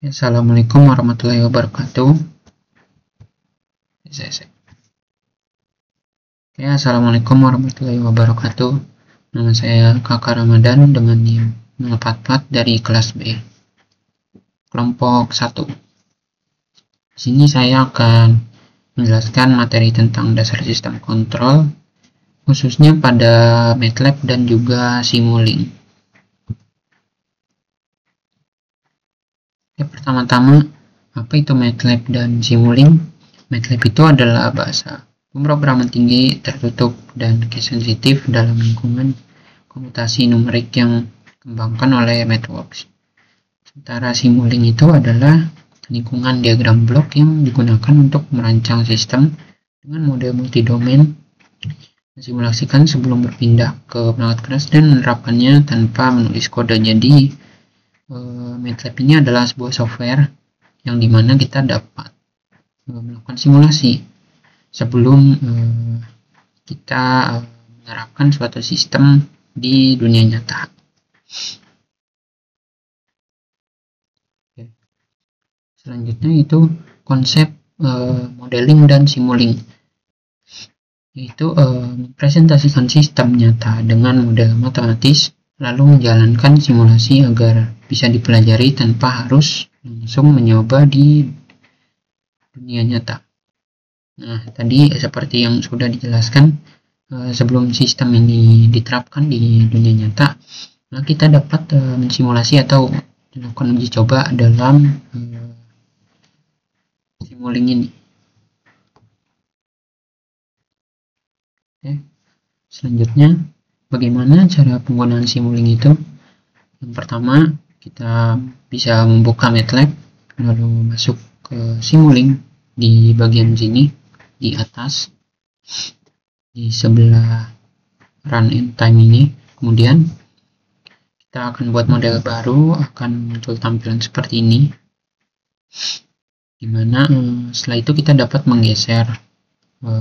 Assalamualaikum warahmatullahi wabarakatuh. Assalamualaikum warahmatullahi wabarakatuh. Nama saya Kakak Ramadan dengan NIM 044 dari kelas B, kelompok 1. Di sini saya akan menjelaskan materi tentang dasar sistem kontrol, khususnya pada MATLAB dan juga Simulink. Pertama-tama, apa itu MATLAB dan Simulink? MATLAB itu adalah bahasa pemrograman tinggi, tertutup, dan sensitif dalam lingkungan komputasi numerik yang dikembangkan oleh MathWorks. Sementara Simulink itu adalah lingkungan diagram blok yang digunakan untuk merancang sistem dengan mode multidomain, mensimulasikan sebelum berpindah ke perangkat keras dan menerapkannya tanpa menulis kode. Jadi MATLAB ini adalah sebuah software yang dimana kita dapat melakukan simulasi sebelum kita menerapkan suatu sistem di dunia nyata. Selanjutnya itu konsep modeling dan Simulink, yaitu mempresentasikan sistem nyata dengan model matematis lalu menjalankan simulasi agar bisa dipelajari tanpa harus langsung mencoba di dunia nyata. Nah, tadi seperti yang sudah dijelaskan, sebelum sistem ini diterapkan di dunia nyata, kita dapat mensimulasi atau melakukan uji coba dalam Simulink ini. Selanjutnya, bagaimana cara penggunaan Simulink itu? Yang pertama, kita bisa membuka MATLAB, lalu masuk ke Simulink di bagian sini, di atas, di sebelah run and time ini. Kemudian kita akan buat model baru, akan muncul tampilan seperti ini, dimana setelah itu kita dapat menggeser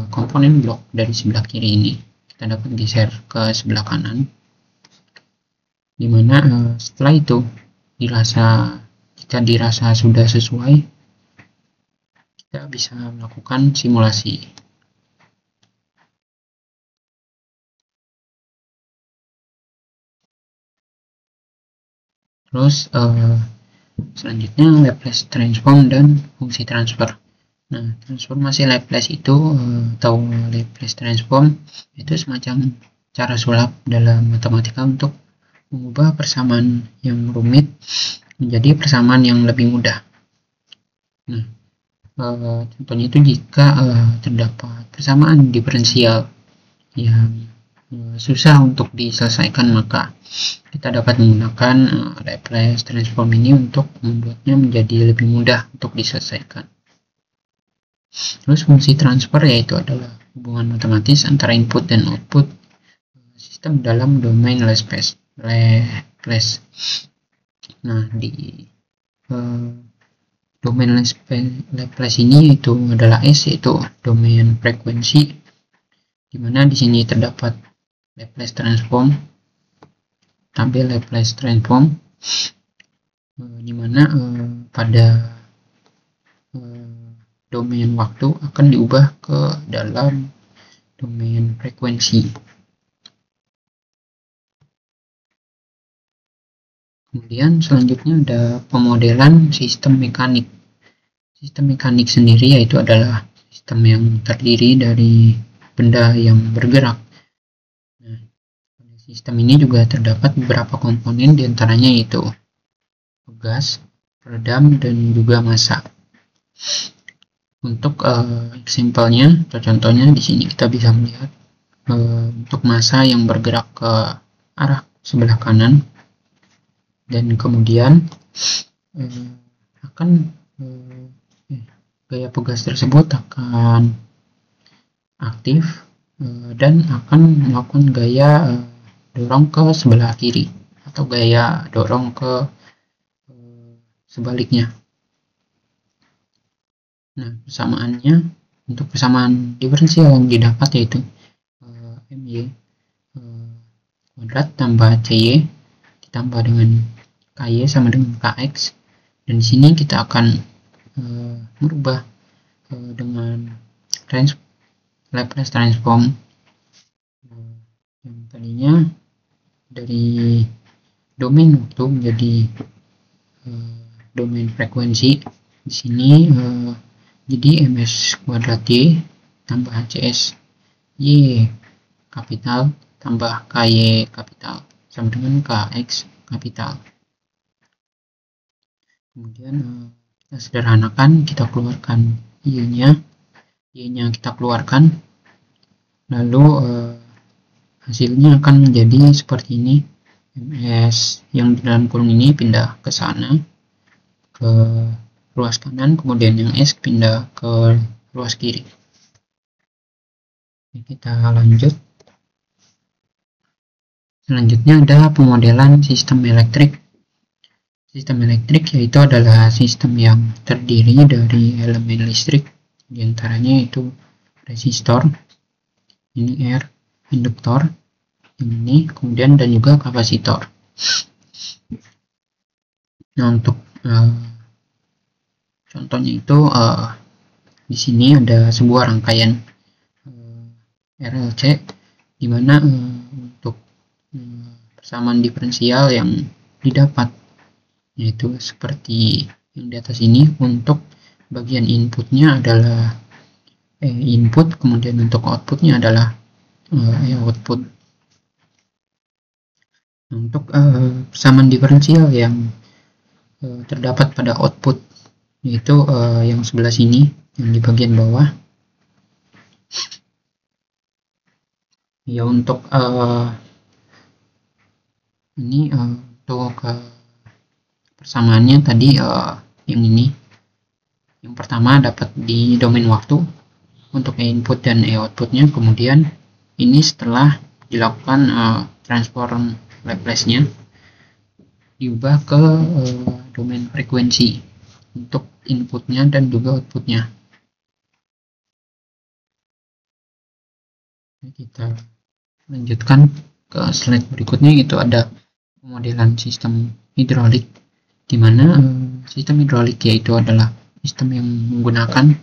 komponen blok dari sebelah kiri ini. Kita dapat geser ke sebelah kanan, dimana setelah itu dirasa sudah sesuai, kita bisa melakukan simulasi. Terus selanjutnya Laplace transform dan fungsi transfer. Nah, transformasi Laplace itu atau Laplace transform itu semacam cara sulap dalam matematika untuk mengubah persamaan yang rumit menjadi persamaan yang lebih mudah. Nah, contohnya itu jika terdapat persamaan diferensial yang susah untuk diselesaikan, maka kita dapat menggunakan Laplace transform ini untuk membuatnya menjadi lebih mudah untuk diselesaikan. Terus fungsi transfer yaitu adalah hubungan matematis antara input dan output sistem dalam domain Laplace. Nah, di domain Laplace ini itu adalah S, yaitu domain frekuensi, dimana di sini terdapat Laplace transform, tampil Laplace transform, dimana pada domain waktu akan diubah ke dalam domain frekuensi. Kemudian selanjutnya ada pemodelan sistem mekanik. Sistem mekanik sendiri yaitu adalah sistem yang terdiri dari benda yang bergerak. Nah, pada sistem ini juga terdapat beberapa komponen, diantaranya yaitu pegas, peredam, dan juga massa. Untuk sampelnya atau contohnya di sini kita bisa melihat untuk massa yang bergerak ke arah sebelah kanan, dan kemudian gaya pegas tersebut akan aktif dan akan melakukan gaya dorong ke sebelah kiri atau gaya dorong ke sebaliknya. Nah, persamaannya, untuk persamaan diferensial yang didapat yaitu MY kuadrat tambah CY ditambah dengan KY sama dengan KX, Dan di sini kita akan merubah dengan Laplace transform yang tadinya dari domain waktu menjadi domain frekuensi. Di sini jadi ms kuadrat y tambah cs y kapital tambah ky kapital sama dengan kx kapital. Kemudian kita sederhanakan, kita keluarkan y-nya kita keluarkan, lalu hasilnya akan menjadi seperti ini. ms yang di dalam kurung ini pindah ke sana, ke ruas kanan, kemudian yang s pindah ke ruas kiri. Kita lanjut. Selanjutnya ada pemodelan sistem elektrik. Sistem elektrik yaitu adalah sistem yang terdiri dari elemen listrik, diantaranya itu resistor, ini R, induktor, ini kemudian dan juga kapasitor. Nah, untuk contohnya itu di sini ada sebuah rangkaian RLC di mana untuk persamaan diferensial yang didapat yaitu seperti yang di atas ini. Untuk bagian inputnya adalah input, kemudian untuk outputnya adalah output. Untuk persamaan diferensial yang terdapat pada output yaitu yang sebelah sini, yang di bagian bawah. Ya, untuk ini untuk persamaannya tadi yang ini, yang pertama dapat di domain waktu untuk input dan outputnya, kemudian ini setelah dilakukan transform Laplace-nya diubah ke domain frekuensi untuk inputnya dan juga outputnya. Kita lanjutkan ke slide berikutnya, itu ada pemodelan sistem hidrolik, di mana sistem hidrolik yaitu adalah sistem yang menggunakan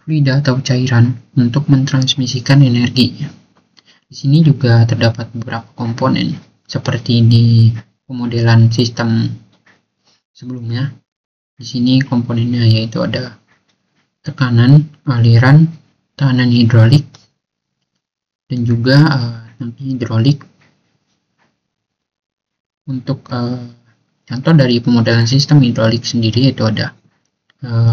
fluida atau cairan untuk mentransmisikan energi. Di sini juga terdapat beberapa komponen seperti di pemodelan sistem sebelumnya. Di sini komponennya yaitu ada tekanan, aliran, tekanan hidrolik, dan juga tangki hidrolik. Untuk contoh dari pemodelan sistem hidrolik sendiri itu ada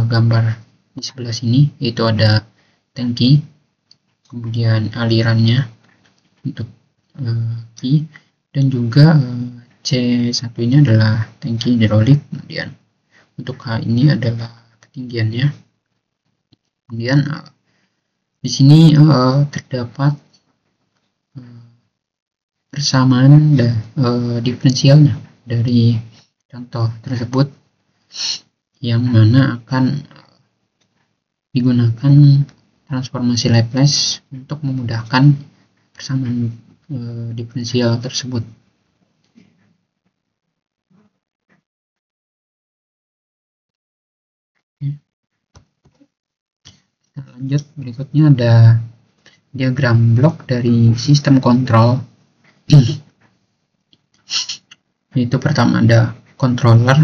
gambar di sebelah sini, yaitu ada tangki, kemudian alirannya untuk Q, dan juga C1 ini adalah tangki hidrolik, kemudian untuk H ini adalah ketinggiannya. Kemudian di sini terdapat persamaan diferensialnya dari contoh tersebut, yang mana akan digunakan transformasi Laplace untuk memudahkan persamaan diferensial tersebut. Lanjut, berikutnya ada diagram blok dari sistem kontrol. Yaitu pertama ada controller,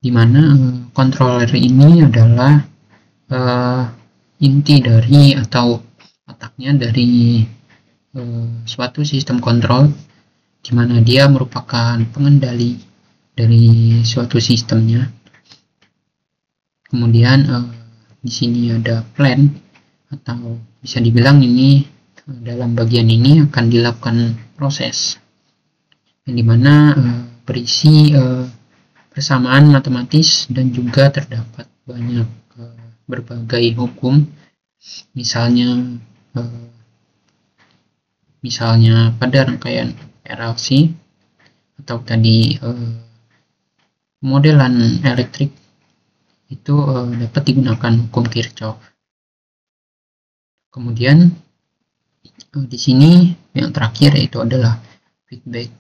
di mana controller ini adalah inti dari atau otaknya dari suatu sistem kontrol, di mana dia merupakan pengendali dari suatu sistemnya. Kemudian di sini ada plan, atau bisa dibilang ini dalam bagian ini akan dilakukan proses yang dimana berisi persamaan matematis dan juga terdapat banyak berbagai hukum, misalnya pada rangkaian RLC atau tadi modelan elektrik itu dapat digunakan hukum Kirchhoff. Kemudian di sini yang terakhir yaitu adalah feedback,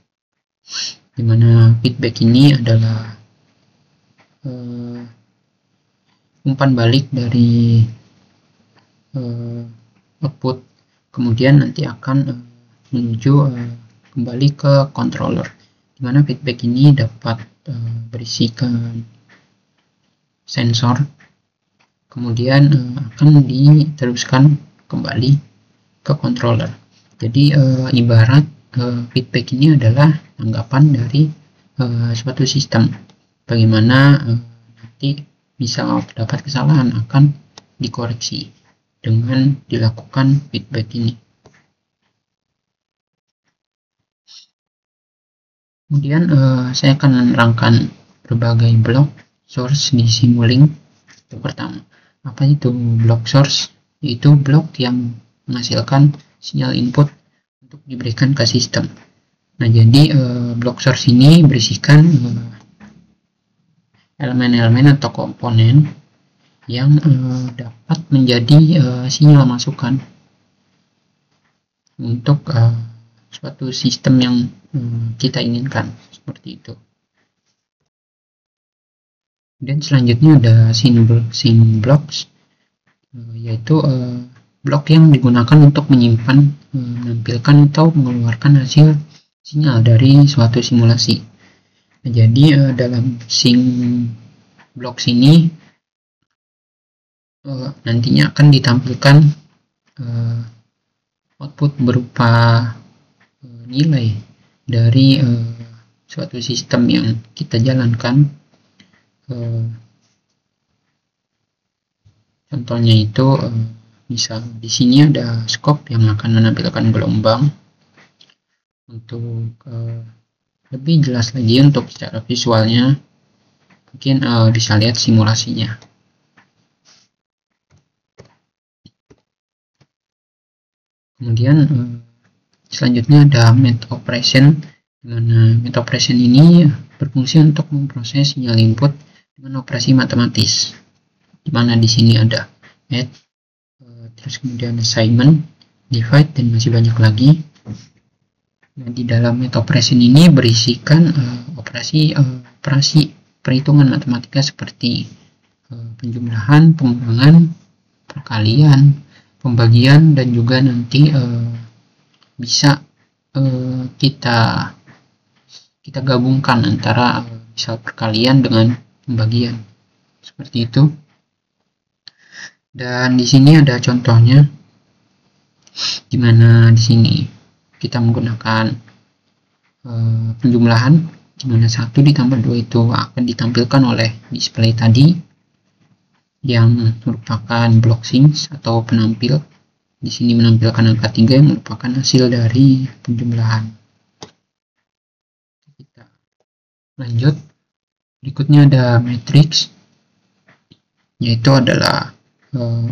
dimana feedback ini adalah umpan balik dari output, kemudian nanti akan menuju kembali ke controller, dimana feedback ini dapat berisikan sensor, kemudian akan diteruskan kembali ke controller. Jadi ibarat feedback ini adalah tanggapan dari suatu sistem, bagaimana nanti misal terdapat kesalahan akan dikoreksi dengan dilakukan feedback ini. Kemudian saya akan menerangkan berbagai blok source di Simulink. Yang pertama, apa itu blok source? Yaitu blok yang menghasilkan sinyal input untuk diberikan ke sistem. Nah, jadi blok source ini berisikan elemen-elemen atau komponen yang dapat menjadi sinyal masukan untuk suatu sistem yang kita inginkan, seperti itu. Dan selanjutnya ada sync blocks, yaitu blok yang digunakan untuk menyimpan, menampilkan atau mengeluarkan hasil sinyal dari suatu simulasi. Nah, jadi dalam sync blocks ini nantinya akan ditampilkan output berupa nilai dari suatu sistem yang kita jalankan. Contohnya itu misal di sini ada scope yang akan menampilkan gelombang. Untuk lebih jelas lagi untuk secara visualnya, mungkin bisa lihat simulasinya. Kemudian selanjutnya ada math operation, di mana math operation ini berfungsi untuk memproses sinyal input dengan operasi matematis, di mana di sini ada math, terus kemudian assignment, divide, dan masih banyak lagi. Nah, di dalam math operation ini berisikan operasi perhitungan matematika seperti penjumlahan, pengurangan, perkalian, pembagian, dan juga nanti bisa kita gabungkan antara misal perkalian dengan pembagian, seperti itu. Dan di sini ada contohnya, di mana di sini kita menggunakan penjumlahan, di mana 1 ditambah 2 itu akan ditampilkan oleh display tadi yang merupakan block sync atau penampil. Di sini menampilkan angka 3 yang merupakan hasil dari penjumlahan. Kita lanjut. Berikutnya ada matrix, yaitu adalah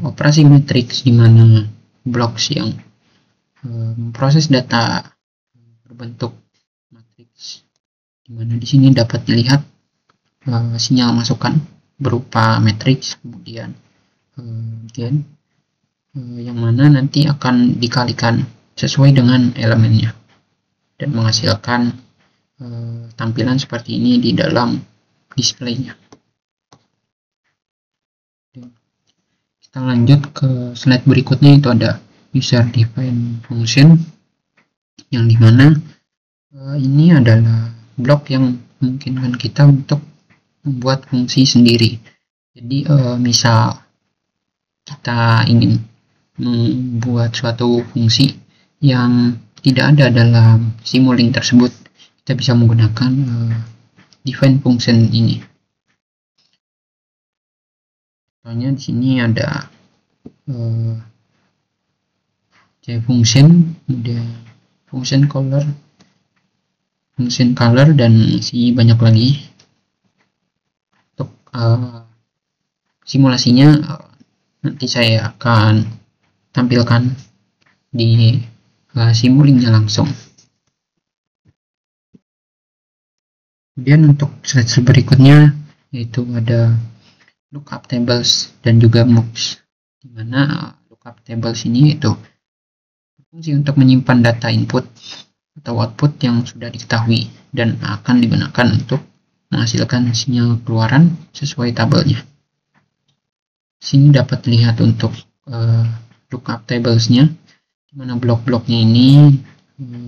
operasi matrix, di mana blok yang memproses data berbentuk matriks, di mana di sini dapat dilihat sinyal masukan berupa matriks, kemudian gen, yang mana nanti akan dikalikan sesuai dengan elemennya dan menghasilkan tampilan seperti ini di dalam displaynya. Kita lanjut ke slide berikutnya, itu ada user defined function, yang dimana ini adalah blok yang memungkinkan kita untuk membuat fungsi sendiri. Jadi misal kita ingin membuat suatu fungsi yang tidak ada dalam Simulink tersebut, kita bisa menggunakan define function ini. Contohnya di sini ada function, kemudian function color, dan masih banyak lagi. Untuk simulasinya nanti saya akan tampilkan di Simulinknya langsung. Kemudian untuk slide berikutnya yaitu ada lookup tables dan juga moocs, di mana lookup tables ini itu berfungsi untuk menyimpan data input atau output yang sudah diketahui dan akan digunakan untuk menghasilkan sinyal keluaran sesuai tabelnya. Sini dapat dilihat untuk lookup tablesnya, di mana blok-bloknya ini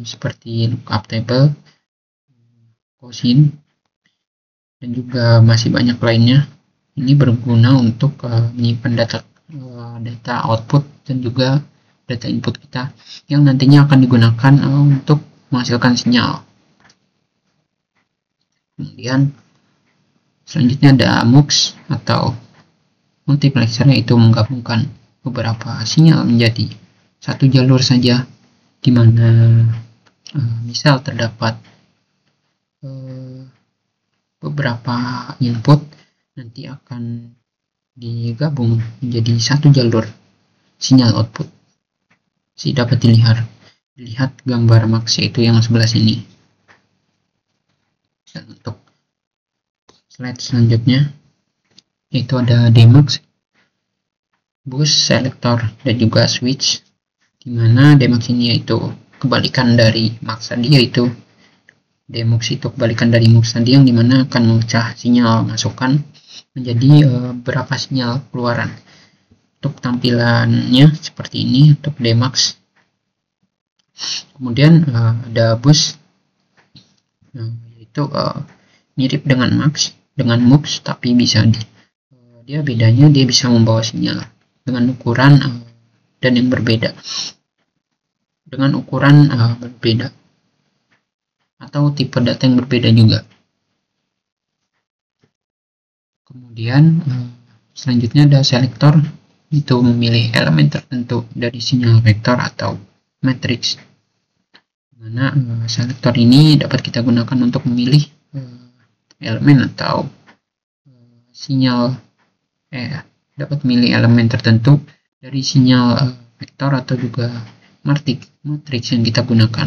seperti lookup table, cosine, dan juga masih banyak lainnya. Ini berguna untuk menyimpan data output dan juga data input kita yang nantinya akan digunakan untuk menghasilkan sinyal. Kemudian selanjutnya ada MUX atau multiplexer, yaitu menggabungkan beberapa sinyal menjadi satu jalur saja, di mana misal terdapat beberapa input nanti akan digabung menjadi satu jalur sinyal output. Dapat dilihat gambar MUX, yaitu yang sebelah sini. Dan untuk slide selanjutnya yaitu ada DMUX, bus, selector, dan juga switch, dimana DMUX ini yaitu kebalikan dari MUX tadi, yaitu DMUX itu kebalikan dari MUX tadi, yang dimana akan memecah sinyal masukan menjadi berapa sinyal keluaran. Untuk tampilannya seperti ini untuk DMUX. Kemudian ada bus, yaitu mirip dengan MUX, tapi bedanya dia bisa membawa sinyal dengan ukuran dan yang berbeda, berbeda atau tipe data yang berbeda juga. Kemudian selanjutnya ada selektor, itu memilih elemen tertentu dari sinyal vektor atau matriks, dimana selektor ini dapat kita gunakan untuk memilih elemen atau sinyal dapat memilih elemen tertentu dari sinyal vektor atau juga matriks yang kita gunakan.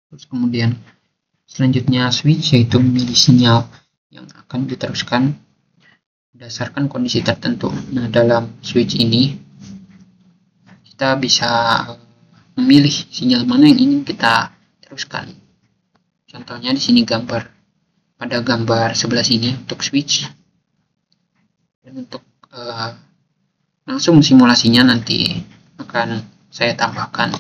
Terus kemudian selanjutnya switch, yaitu memilih sinyal yang akan diteruskan berdasarkan kondisi tertentu. Nah, dalam switch ini kita bisa memilih sinyal mana yang ingin kita teruskan. Contohnya di sini pada gambar sebelah sini untuk switch. Dan untuk langsung simulasinya nanti akan saya tambahkan.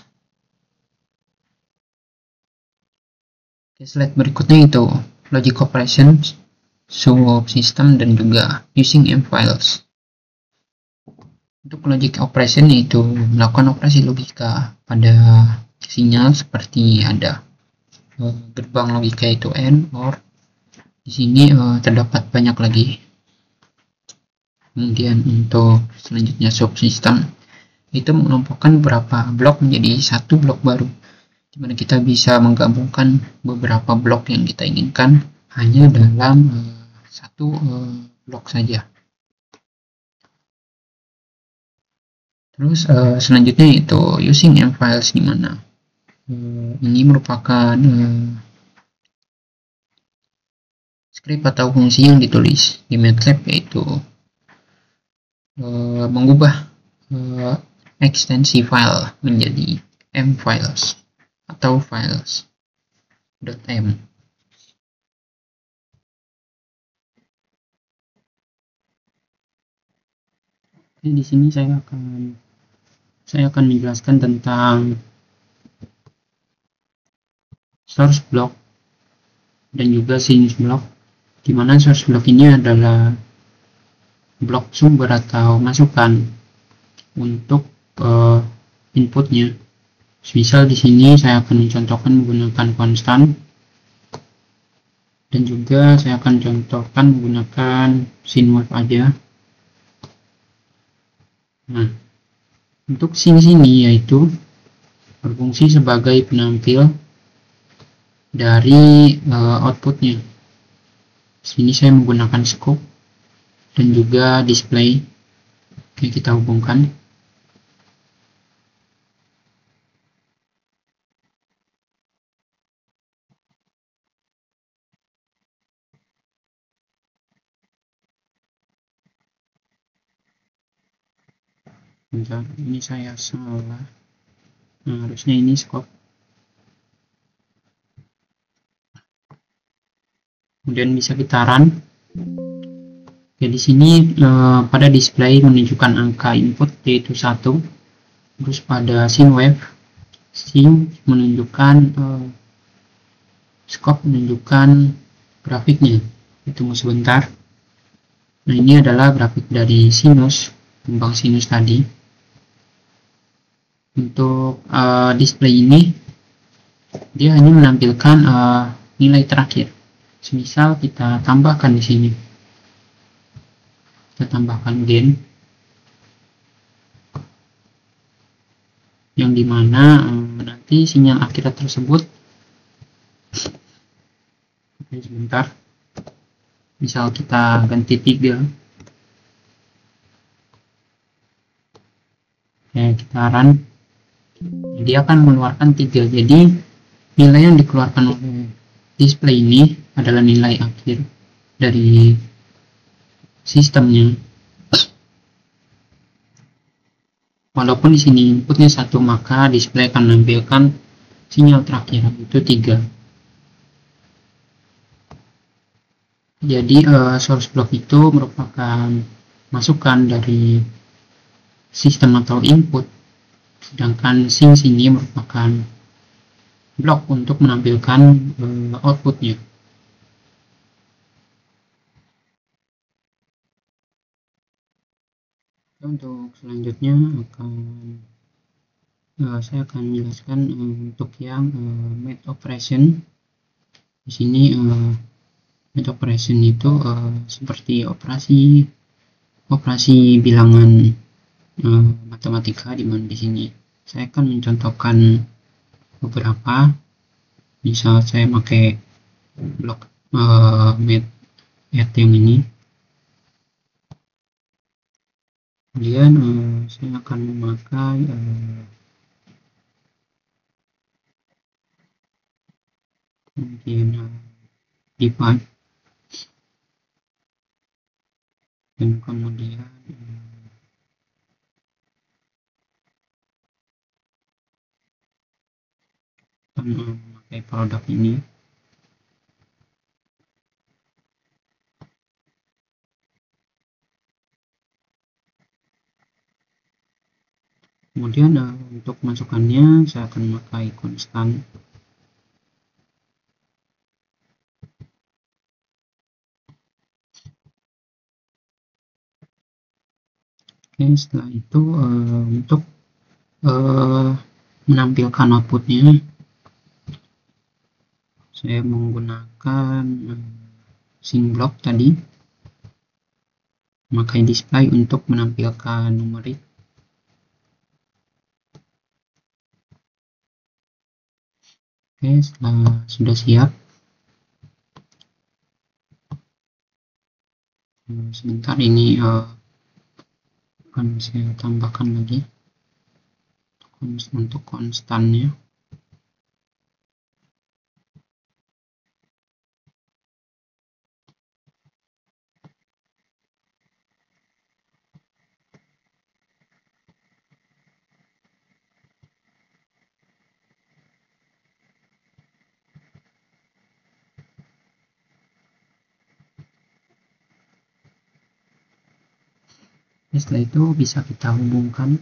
Slide berikutnya itu logic operation, subsystem, dan juga using M-files. Untuk logic operation yaitu melakukan operasi logika pada sinyal, seperti ada gerbang logika yaitu AND, OR. Di sini terdapat banyak lagi. Kemudian untuk selanjutnya subsystem, itu mengelompokkan beberapa blok menjadi satu blok baru, di mana kita bisa menggabungkan beberapa blok yang kita inginkan hanya dalam satu blok saja. Terus selanjutnya itu using M-files, di mana ini merupakan script atau fungsi yang ditulis di MATLAB, yaitu mengubah ekstensi file menjadi M-files atau files.m. Di sini saya akan menjelaskan tentang source block dan juga sinus block, di mana source block ini adalah blok sumber atau masukan untuk inputnya. Misal di sini saya akan mencontohkan menggunakan konstan, dan juga saya akan contohkan menggunakan sine wave aja. Nah, untuk sini yaitu berfungsi sebagai penampil dari outputnya. Sini saya menggunakan scope dan juga display. Oke, kita hubungkan. Bentar, ini saya salah. Nah, harusnya ini scope. kemudian bisa kita run. Oke, di sini pada display menunjukkan angka input yaitu 1, terus pada scene wave menunjukkan scope menunjukkan grafiknya. Tunggu sebentar. Nah, ini adalah grafik dari sinus, kembang sinus tadi. Untuk display ini dia hanya menampilkan nilai terakhir. Semisal kita tambahkan di sini, kita tambahkan gain, yang dimana nanti sinyal akhirat tersebut, sebentar, misal kita ganti 3, kita run, dia akan mengeluarkan 3. Jadi nilai yang dikeluarkan oleh display ini adalah nilai akhir dari sistemnya. Walaupun di sini inputnya 1, maka display akan menampilkan sinyal terakhir itu 3. Jadi source block itu merupakan masukan dari sistem atau input, sedangkan sinks ini merupakan blok untuk menampilkan outputnya. Untuk selanjutnya saya akan menjelaskan untuk yang math operation. Di sini math operation itu seperti operasi bilangan matematika, di mana di sini saya akan mencontohkan beberapa. Misal saya pakai blok math yang ini, kemudian saya akan memakai divide, dan kemudian memakai produk ini. Kemudian untuk masukannya saya akan memakai konstan. Oke, setelah itu untuk menampilkan outputnya, saya menggunakan sync block tadi, memakai display untuk menampilkan numerik. Oke, setelah sudah siap, sebentar, ini akan saya tambahkan lagi untuk konstannya. Setelah itu bisa kita hubungkan.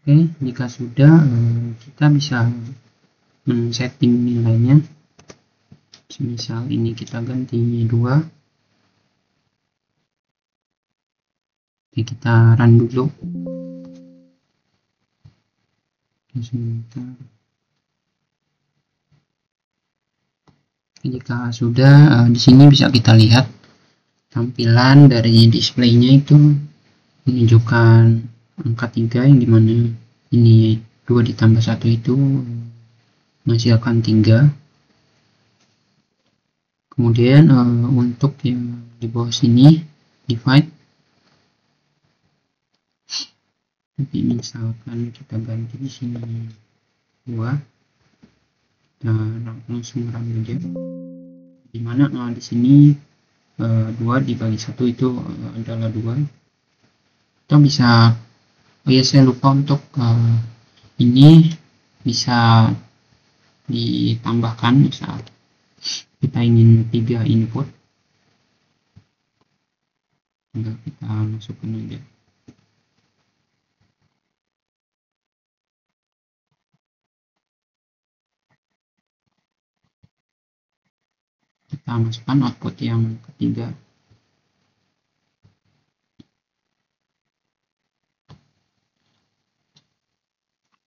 Oke, jika sudah, kita bisa men-setting nilainya. Misal ini kita ganti 2. Oke, kita run dulu. Sebentar. Jika sudah, di sini bisa kita lihat tampilan dari displaynya itu menunjukkan angka 3, yang dimana ini 2 ditambah 1 itu menghasilkan 3. Kemudian untuk yang di bawah sini divide, Nanti misalkan kita ganti di sini 2, dan langsung run aja, dimana di sini 2 dibagi 1 itu adalah 2. Kita bisa, oh ya saya lupa untuk ini bisa ditambahkan saat kita ingin 3 input, tinggal kita masukkan aja. Kita masukkan output yang ketiga.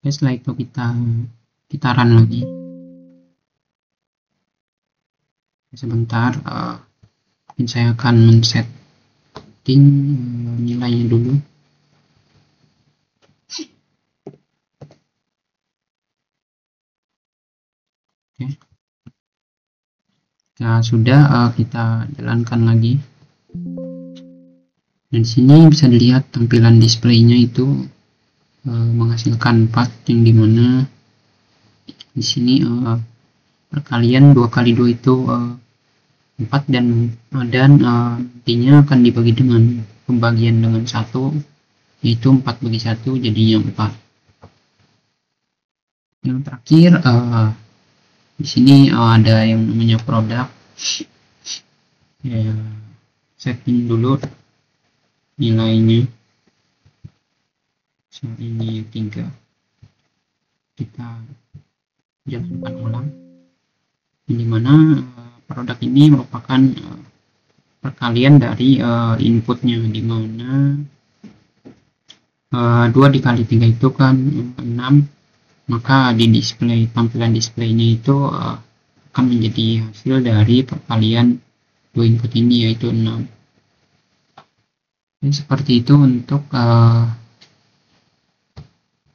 Oke, setelah itu kita run lagi sebentar. Mungkin saya akan men-setting nilainya dulu. Oke. Nah, sudah kita jalankan lagi. Dan di sini bisa dilihat tampilan displaynya itu menghasilkan 4, yang dimana di sini perkalian 2 kali 2 itu 4, dan nantinya akan dibagi dengan pembagian dengan 1, yaitu 4 bagi 1 jadinya 4. Yang terakhir di sini ada yang namanya produk. Ya, setting dulu nilainya. Saat ini 3. Kita jalankan ulang, dimana produk ini merupakan perkalian dari inputnya, dimana 2 dikali 3 itu kan 6, maka di display, tampilan displaynya itu akan menjadi hasil dari perkalian 2 input ini, yaitu 6. Dan seperti itu untuk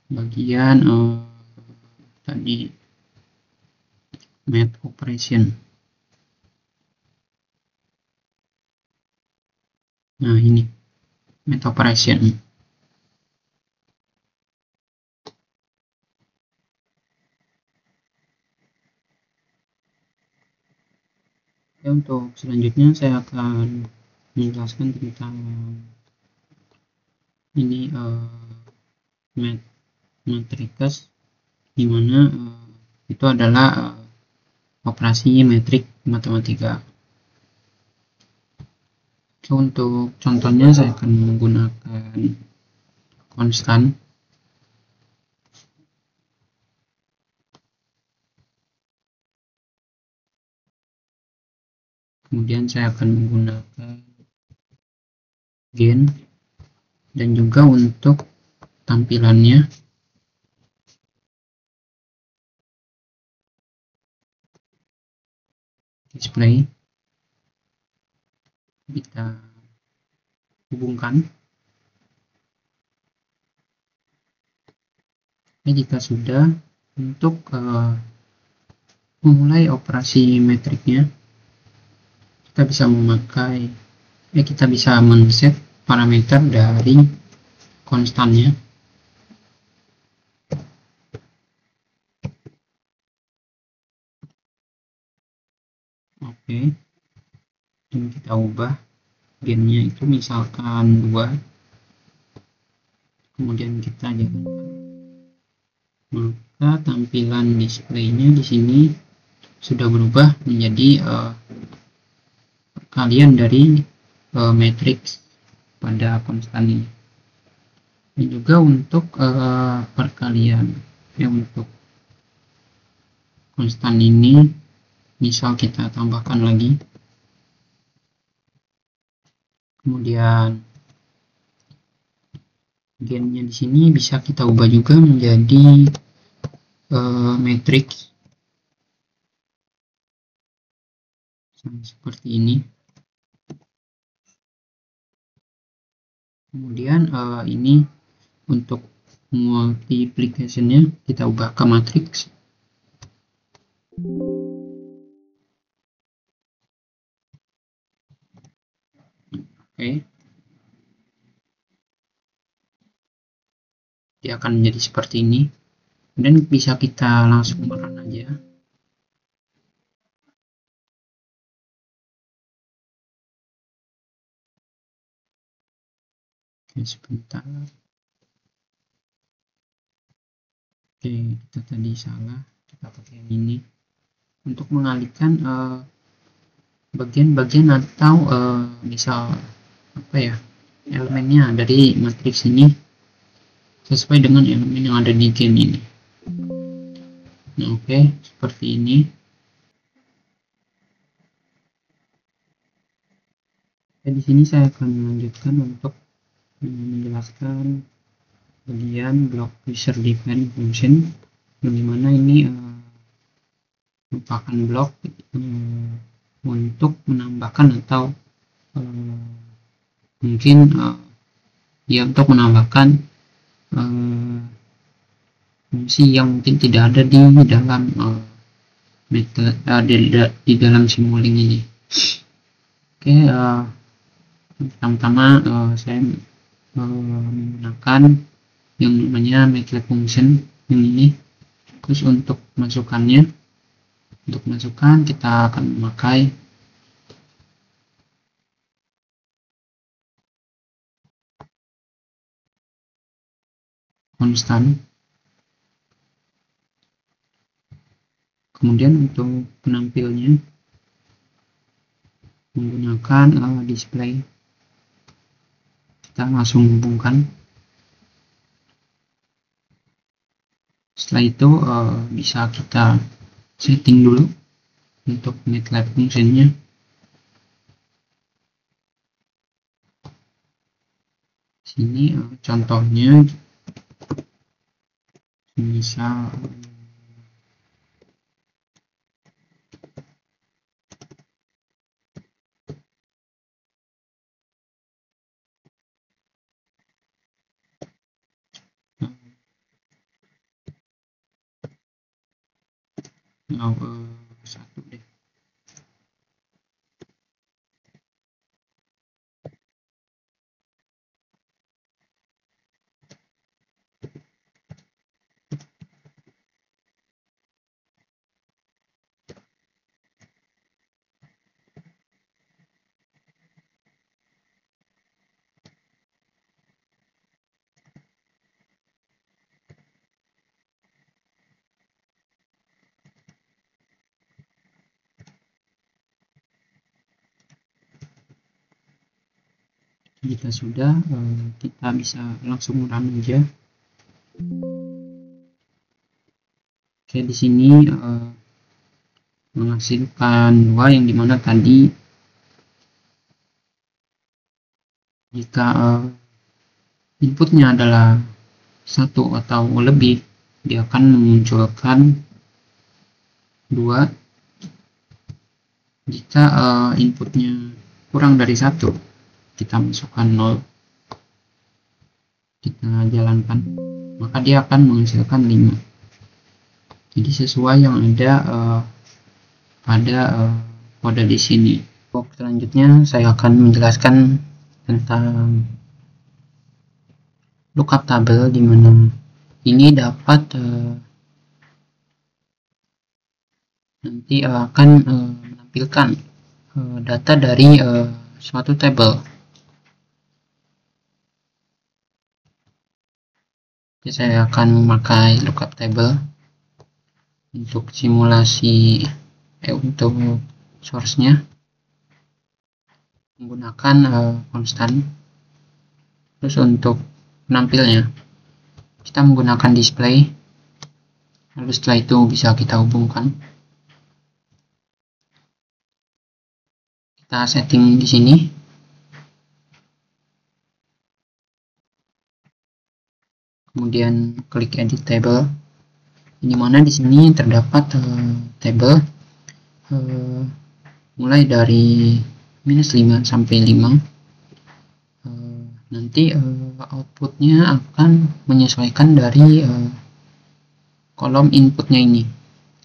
bagian tadi math operation. Nah, ini math operation. Ya, untuk selanjutnya saya akan menjelaskan tentang ini matrices, dimana itu adalah operasi metrik matematika. So, untuk contohnya saya akan menggunakan konstan. Kemudian saya akan menggunakan gen, dan juga untuk tampilannya display kita hubungkan. Ini jika sudah, untuk memulai operasi metriknya kita bisa men-set parameter dari konstannya. Oke, dan kita ubah gennya itu misalkan 2, kemudian kita jalankan, maka tampilan displaynya di sini sudah berubah menjadi perkalian dari matriks pada konstan ini. Dan juga untuk perkalian untuk konstan ini, misal kita tambahkan lagi, kemudian gennya di sini bisa kita ubah juga menjadi matriks seperti ini. Kemudian ini untuk multiplication-nya kita ubah ke matriks. Oke. dia akan menjadi seperti ini, dan bisa kita langsung run aja. Oke, sebentar. Oke, kita tadi salah, kita pakai yang ini untuk mengalihkan bagian-bagian atau misal apa ya, elemennya dari matriks ini sesuai dengan elemen yang ada di game ini. Nah, oke, seperti ini. Di sini saya akan melanjutkan untuk menjelaskan bagian block user define function, yang dimana ini merupakan blok untuk menambahkan atau mungkin ya untuk menambahkan fungsi yang mungkin tidak ada di dalam di dalam Simulink ini. Oke, pertama-tama saya menggunakan yang namanya MATLAB function yang ini. Terus untuk masukan kita akan memakai konstan. Kemudian untuk penampilnya menggunakan display, kita langsung hubungkan. Setelah itu bisa kita setting dulu untuk MATLAB functionnya. Sini contohnya misal satu deh. Jika sudah, kita bisa langsung run aja. Oke, di sini menghasilkan 2, yang dimana tadi jika inputnya adalah 1 atau lebih, dia akan memunculkan 2. Jika inputnya kurang dari 1, kita masukkan 0, kita jalankan, maka dia akan menghasilkan 5. Jadi sesuai yang ada pada kode di sini. Selanjutnya saya akan menjelaskan tentang lookup table, di mana ini dapat nanti akan menampilkan data dari suatu table. Jadi saya akan memakai lookup table untuk simulasi untuk source-nya menggunakan konstan. Terus untuk penampilnya kita menggunakan display, lalu setelah itu bisa kita hubungkan. Kita setting di sini. Kemudian klik edit table, di mana di sini terdapat table mulai dari -5 sampai 5. Nanti outputnya akan menyesuaikan dari kolom inputnya ini.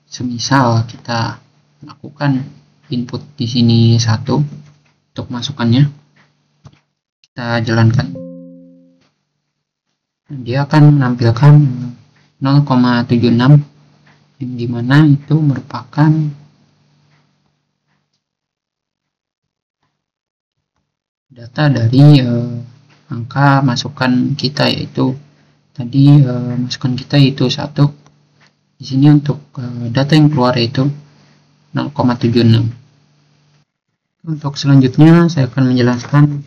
Semisal kita lakukan input di sini 1 untuk masukannya, kita jalankan. dia akan menampilkan 0,76 yang dimana itu merupakan data dari angka masukan kita, yaitu tadi masukan kita itu 1. Di sini untuk data yang keluar yaitu 0,76. Untuk selanjutnya saya akan menjelaskan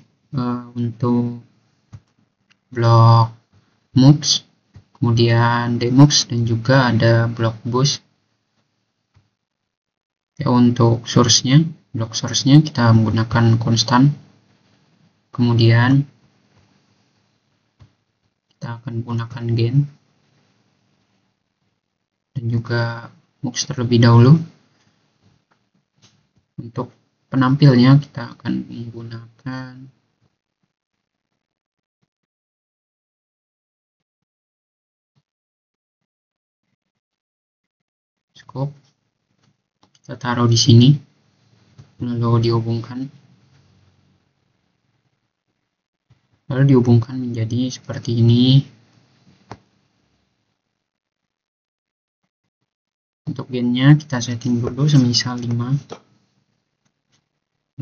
untuk blok MUX, kemudian demux, dan juga ada blok bus. Ya, untuk source-nya, blok source-nya kita menggunakan konstan. Kemudian kita akan menggunakan gen dan juga MUX terlebih dahulu. Untuk penampilnya kita akan menggunakan scope. Kita taruh di sini, lalu dihubungkan menjadi seperti ini. Untuk gennya kita setting dulu semisal 5,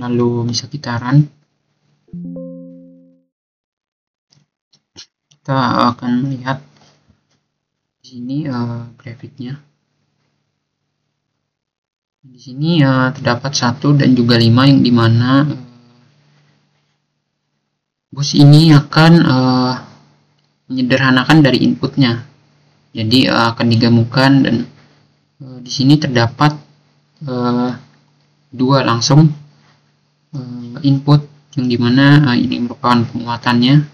lalu bisa kita run. Kita akan melihat di sini grafiknya. Di sini terdapat 1 dan juga 5, yang dimana bus ini akan menyederhanakan dari inputnya. Jadi akan digabungkan, dan di sini terdapat 2 langsung input, yang dimana ini merupakan penguatannya.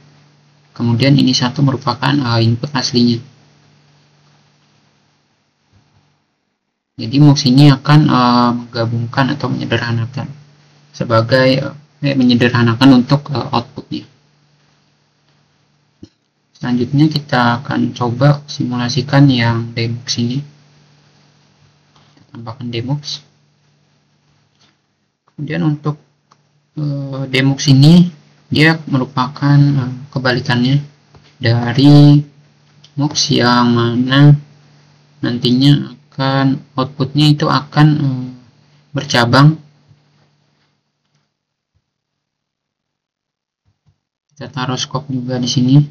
Kemudian ini 1 merupakan input aslinya. Jadi MUX ini akan menggabungkan atau menyederhanakan sebagai menyederhanakan untuk outputnya. Selanjutnya kita akan coba simulasikan yang demux ini. Kita tambahkan demux. Kemudian untuk demux ini dia merupakan kebalikannya dari MUX, yang mana nantinya outputnya itu akan bercabang. Kita taruh scope juga di sini.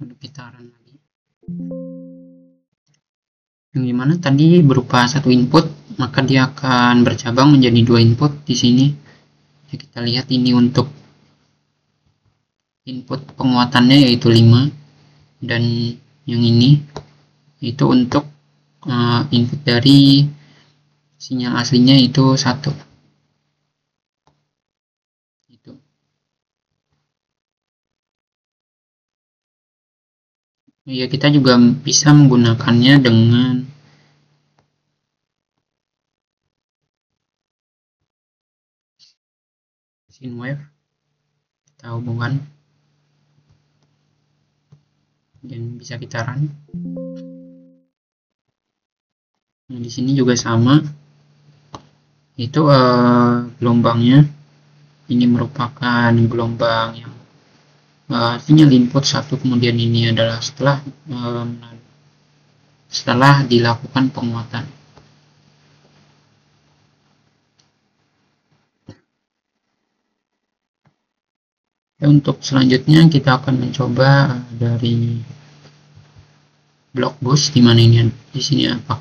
Lalu kita run lagi. Yang dimana tadi berupa 1 input, maka dia akan bercabang menjadi 2 input di sini. Ya, kita lihat ini untuk input penguatannya yaitu 5, dan yang ini itu untuk input dari sinyal aslinya itu 1. Itu. Ya, kita juga bisa menggunakannya dengan sine wave. Kita hubungkan dan bisa kita run. Nah, di sini juga sama, itu gelombangnya ini merupakan gelombang yang sinyal input 1, kemudian ini adalah setelah dilakukan penguatan. Untuk selanjutnya kita akan mencoba dari blok bus, di mana ini di sini apa?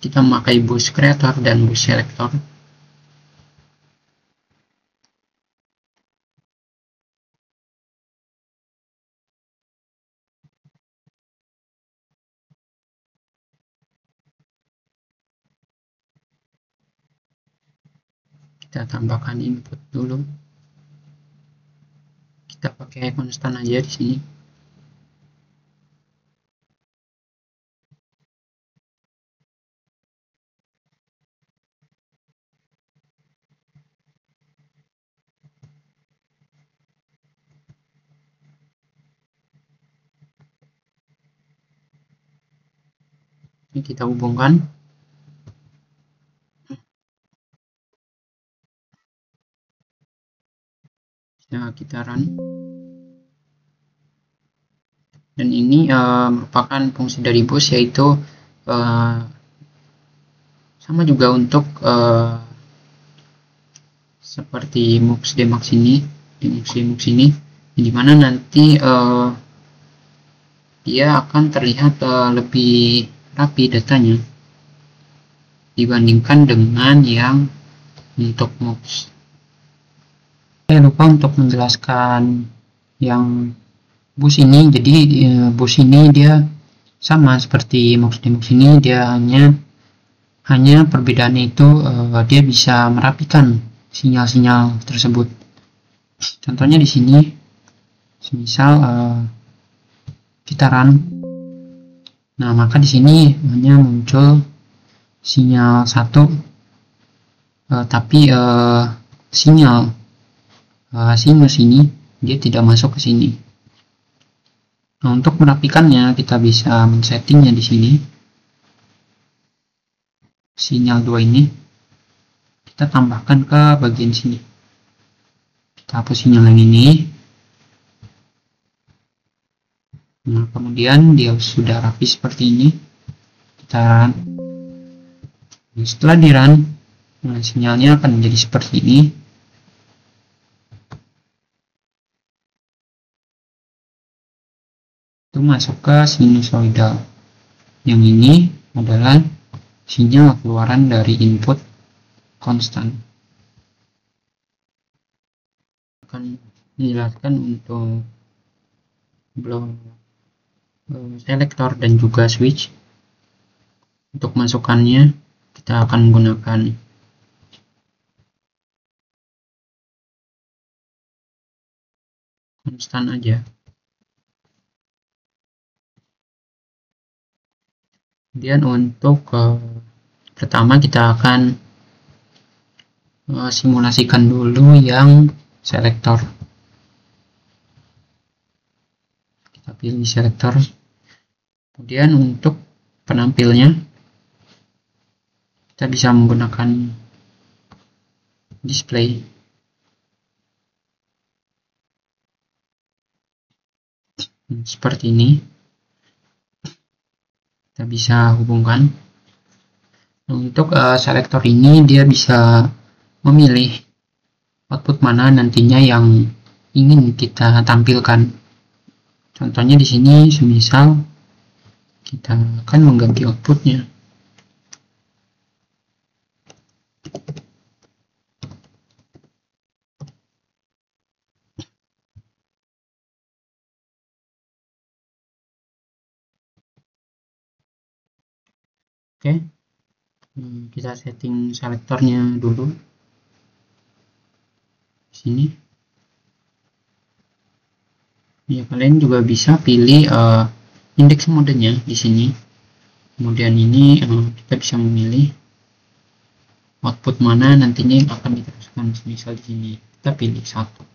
Kita memakai bus creator dan bus selector. Kita tambahkan input dulu. Kita pakai konstan aja di sini. Ini kita hubungkan. kita run. Dan ini merupakan fungsi dari BOS, yaitu sama juga untuk seperti MUX Demax ini, di MUX Demax ini, dimana nanti dia akan terlihat lebih rapi datanya dibandingkan dengan yang untuk MUX. Saya lupa untuk menjelaskan yang bus ini. Jadi bus ini dia sama seperti MUX Demax ini, dia hanya perbedaannya itu dia bisa merapikan sinyal-sinyal tersebut. Contohnya di sini, misal kita run, nah maka di sini hanya muncul sinyal 1, tapi sinyal sinus ini dia tidak masuk ke sini. Nah, untuk merapikannya kita bisa men-settingnya di sini. Sinyal 2 ini kita tambahkan ke bagian sini. Kita hapus sinyal yang ini. Nah, kemudian dia sudah rapi seperti ini. Kita run. Nah, setelah di run, nah, sinyalnya akan menjadi seperti ini. Itu masuk ke sinusoidal. Yang ini adalah sinyal keluaran dari input konstan. Akan dijelaskan untuk blok selektor dan juga switch. Untuk masukannya kita akan menggunakan konstan aja. Kemudian untuk pertama kita akan simulasikan dulu yang selektor. Kita pilih selektor. Kemudian untuk penampilnya kita bisa menggunakan display. Seperti ini. Kita bisa hubungkan. Untuk selektor ini dia bisa memilih output mana nantinya yang ingin kita tampilkan. Contohnya di sini, semisal kita akan mengganti outputnya. Oke, kita setting selektornya dulu di sini. Ya, kalian juga bisa pilih indeks modenya di sini. Kemudian ini kita bisa memilih output mana nantinya yang akan diteruskan. Misal di sini kita pilih 1.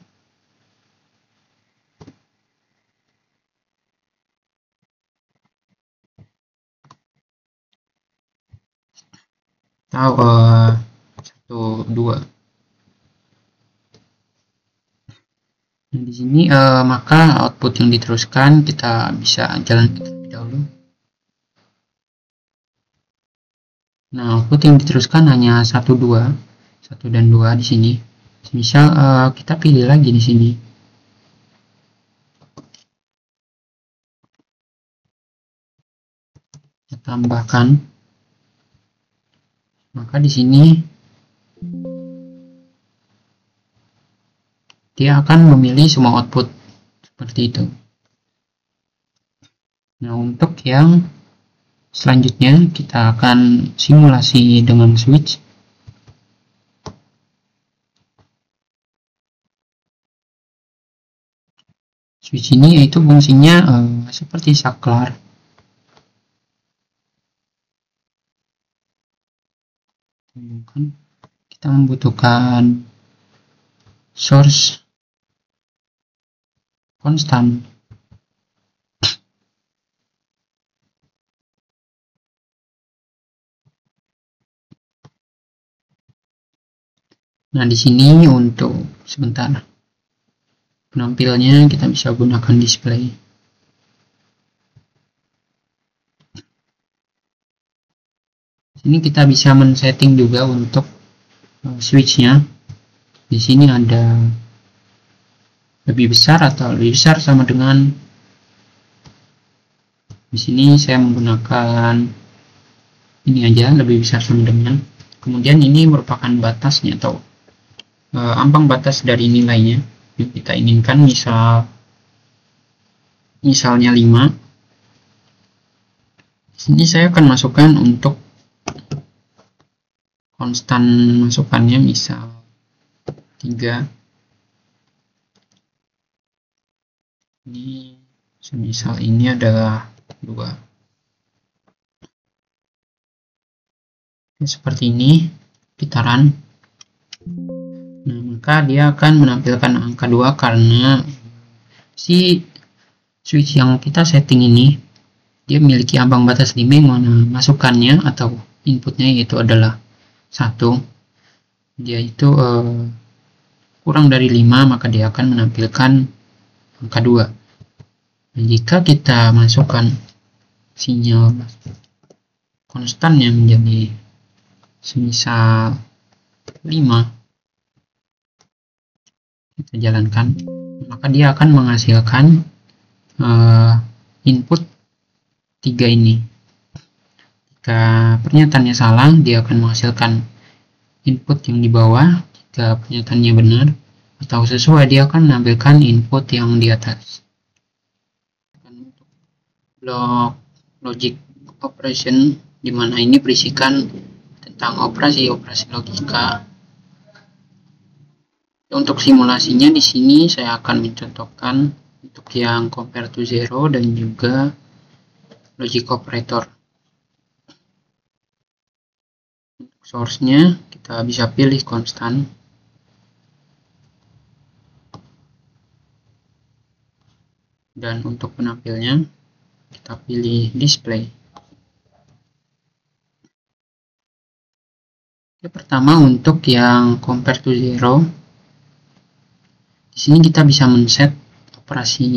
Atau 1, 2. Nah, di sini maka output yang diteruskan kita bisa jalankan terlebih dahulu. Nah, output yang diteruskan hanya 1, 2, 1 dan 2 di sini. Misal kita pilih lagi di sini. Kita tambahkan. Maka di sini dia akan memilih semua output seperti itu. Nah, untuk yang selanjutnya kita akan simulasi dengan switch. Switch ini yaitu fungsinya seperti saklar. Kita membutuhkan source konstan. Nah, di sini untuk sebentar. penampilnya kita bisa gunakan display. Sini kita bisa men-setting juga untuk switch-nya. Di sini ada lebih besar atau lebih besar sama dengan, di sini saya menggunakan ini aja, lebih besar sama dengan. Kemudian ini merupakan batasnya atau ambang batas dari nilainya yang kita inginkan, misalnya 5. Di sini saya akan masukkan untuk konstan masukannya, misal 3. Ini semisal ini adalah 2. Seperti ini kita run. Nah, maka dia akan menampilkan angka 2 karena si switch yang kita setting ini dia memiliki ambang batas 5 yang mana masukannya atau inputnya yaitu adalah 1. Dia itu kurang dari 5, maka dia akan menampilkan angka 2. Dan jika kita masukkan sinyal konstannya menjadi semisal 5, kita jalankan, maka dia akan menghasilkan input 3 ini. Jika pernyataannya salah, dia akan menghasilkan input yang di bawah. Jika pernyataannya benar atau sesuai, dia akan menampilkan input yang di atas. Untuk blok logic operation, di mana ini berisikan tentang operasi-operasi logika. Untuk simulasinya di sini saya akan mencontohkan untuk yang compare to zero dan juga logic operator. Untuk source-nya kita bisa pilih konstan. Dan untuk penampilnya kita pilih display. Oke, pertama untuk yang compare to zero, di sini kita bisa men-set operasi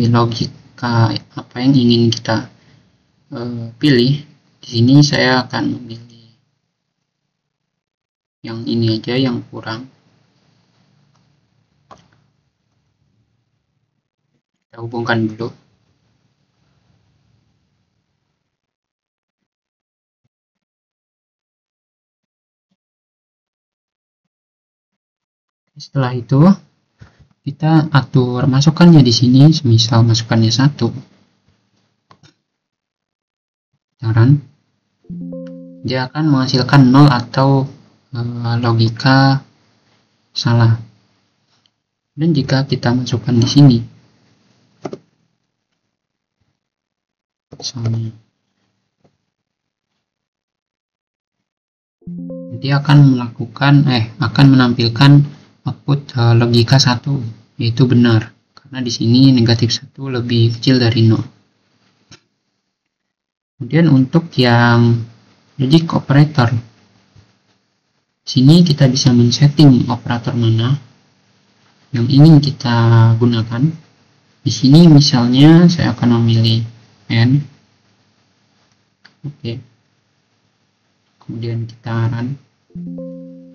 logika apa yang ingin kita pilih. Di sini saya akan memilih yang ini aja, yang kurang. Kita hubungkan dulu. Setelah itu kita atur masukannya di sini, semisal masukannya 1. Saran, dia akan menghasilkan 0 atau logika salah. Dan jika kita masukkan di sini, misalnya, dia akan menampilkan output logika 1, yaitu benar, karena di sini negatif 1 lebih kecil dari 0. Kemudian untuk yang logic operator, sini kita bisa men-setting operator mana yang ingin kita gunakan. Di sini misalnya saya akan memilih N. Oke. Kemudian kita run.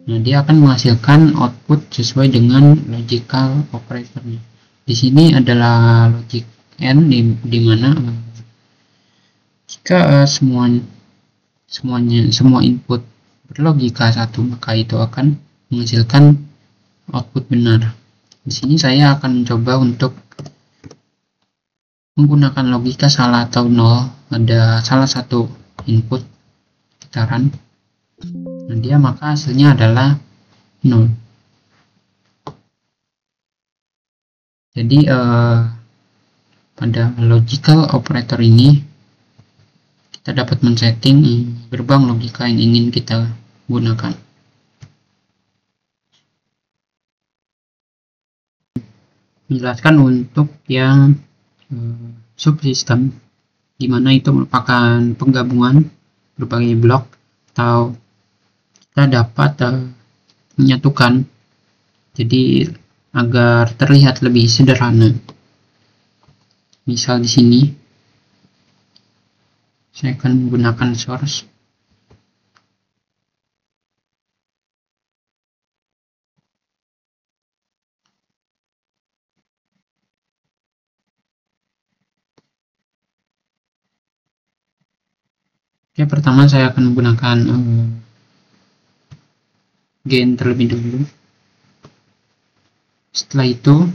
Nah, dia akan menghasilkan output sesuai dengan logical operatornya. Di sini adalah logic N, di mana jika semua input berlogika 1, maka itu akan menghasilkan output benar. Di sini saya akan mencoba untuk menggunakan logika salah atau 0. Ada salah satu input, kita run. Nah, dia maka hasilnya adalah 0. Jadi pada logical operator ini kita dapat men-setting gerbang logika yang ingin kita gunakan. Menjelaskan untuk yang subsystem, di mana itu merupakan penggabungan berbagai blok atau kita dapat menyatukan. Jadi agar terlihat lebih sederhana. Misal di sini saya akan menggunakan source. Oke, pertama saya akan menggunakan gain terlebih dulu. Setelah itu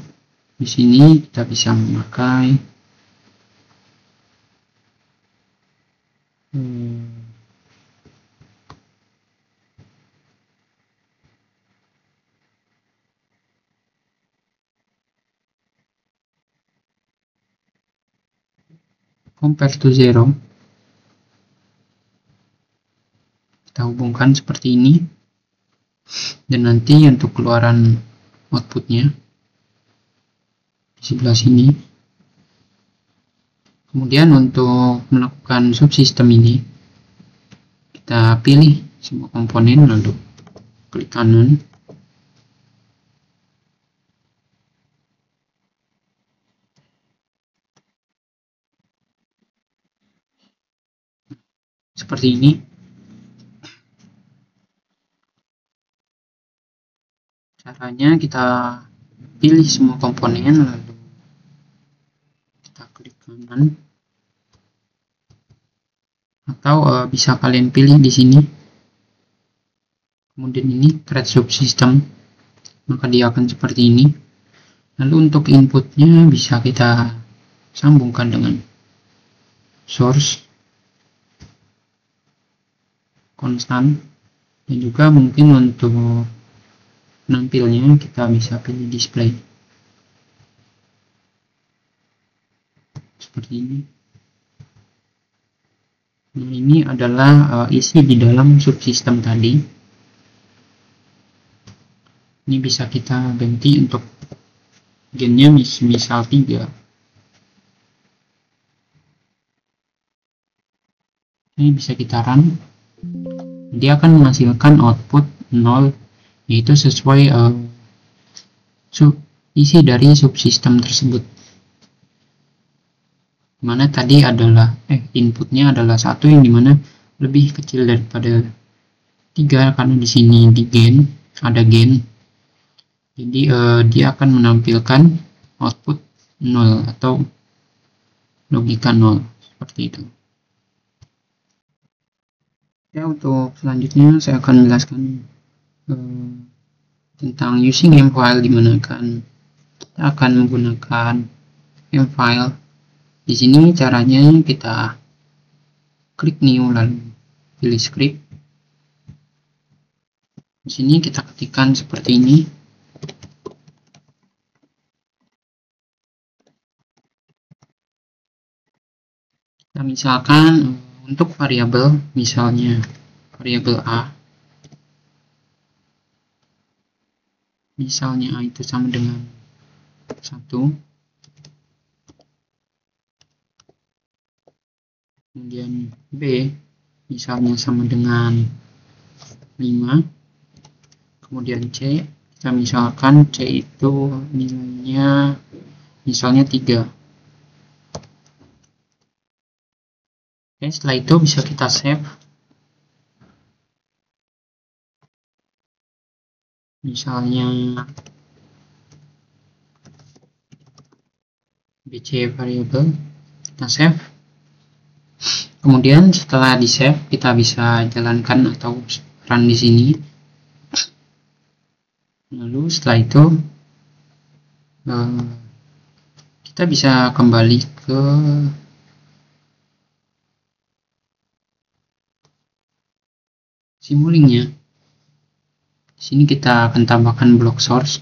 di sini kita bisa memakai compare to zero. Kita hubungkan seperti ini, dan nanti untuk keluaran outputnya di sebelah sini. Kemudian untuk melakukan subsistem ini, kita pilih semua komponen lalu klik kanan. Seperti ini. Caranya kita pilih semua komponen lalu kita klik kanan, atau bisa kalian pilih di sini. Kemudian ini create subsystem, maka dia akan seperti ini. Lalu untuk inputnya bisa kita sambungkan dengan source konstan, dan juga mungkin untuk penampilnya kita bisa pilih display seperti ini. Nah, ini adalah isi di dalam subsystem tadi. Ini bisa kita ganti untuk gainnya misal 3. Ini bisa kita run, dia akan menghasilkan output 0, yaitu sesuai isi dari subsystem tersebut. Mana tadi adalah inputnya adalah 1, yang dimana lebih kecil daripada 3, karena di sini di gain ada gain. Jadi dia akan menampilkan output 0 atau logika 0 seperti itu. Ya, untuk selanjutnya saya akan menjelaskan tentang using M-file, dimana kita akan menggunakan M-file. Di sini caranya kita klik new lalu pilih script. Di sini kita ketikkan seperti ini. Nah, misalkan untuk variabel, misalnya variabel A, misalnya A itu sama dengan 1, kemudian B misalnya sama dengan 5, kemudian C, kita misalkan C itu nilainya misalnya 3. Oke, setelah itu bisa kita save. Misalnya BC variable, kita save. Kemudian setelah di save, kita bisa jalankan atau run di sini. Lalu setelah itu kita bisa kembali ke Simulink-nya. Di sini kita akan tambahkan blok source.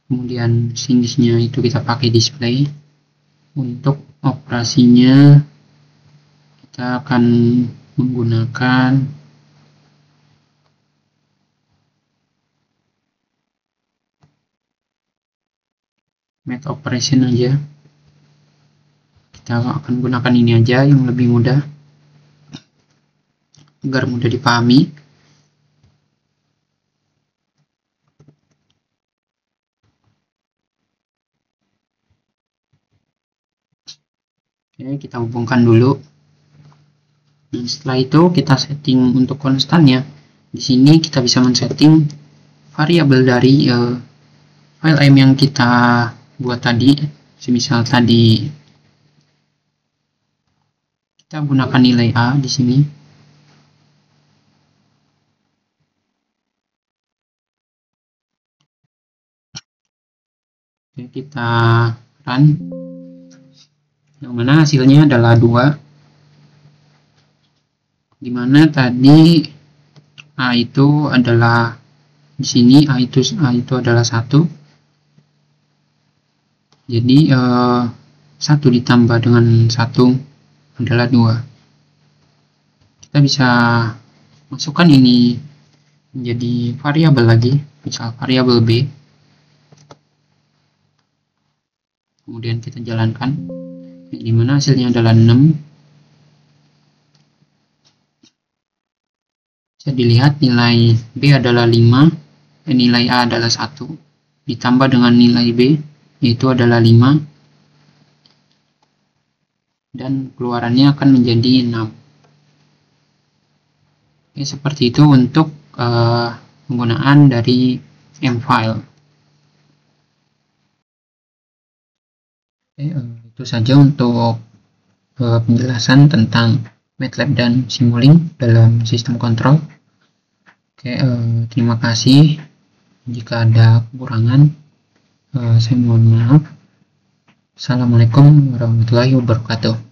Kemudian sinisnya itu kita pakai display. Untuk operasinya kita akan menggunakan math operation aja. Kita akan gunakan ini aja yang lebih mudah agar mudah dipahami. Oke, kita hubungkan dulu. Nah, setelah itu kita setting untuk konstannya. Di sini kita bisa men-setting variabel dari file m yang kita buat tadi. Semisal tadi kita gunakan nilai a di sini. Oke, kita run. Yang mana hasilnya adalah 2. Dimana tadi a itu adalah di sini a itu adalah 1. Jadi 1 ditambah dengan 1 adalah 2. Kita bisa masukkan ini menjadi variabel lagi, misal variabel b. Kemudian kita jalankan, dimana hasilnya adalah 6. Bisa dilihat nilai b adalah 5, nilai a adalah 1, ditambah dengan nilai b, yaitu adalah 5, dan keluarannya akan menjadi 6. Oke, seperti itu untuk penggunaan dari M-file. Oke, itu saja untuk penjelasan tentang MATLAB dan Simulink dalam sistem kontrol. Oke, terima kasih. Jika ada kekurangan, saya mohon maaf. Assalamualaikum warahmatullahi wabarakatuh.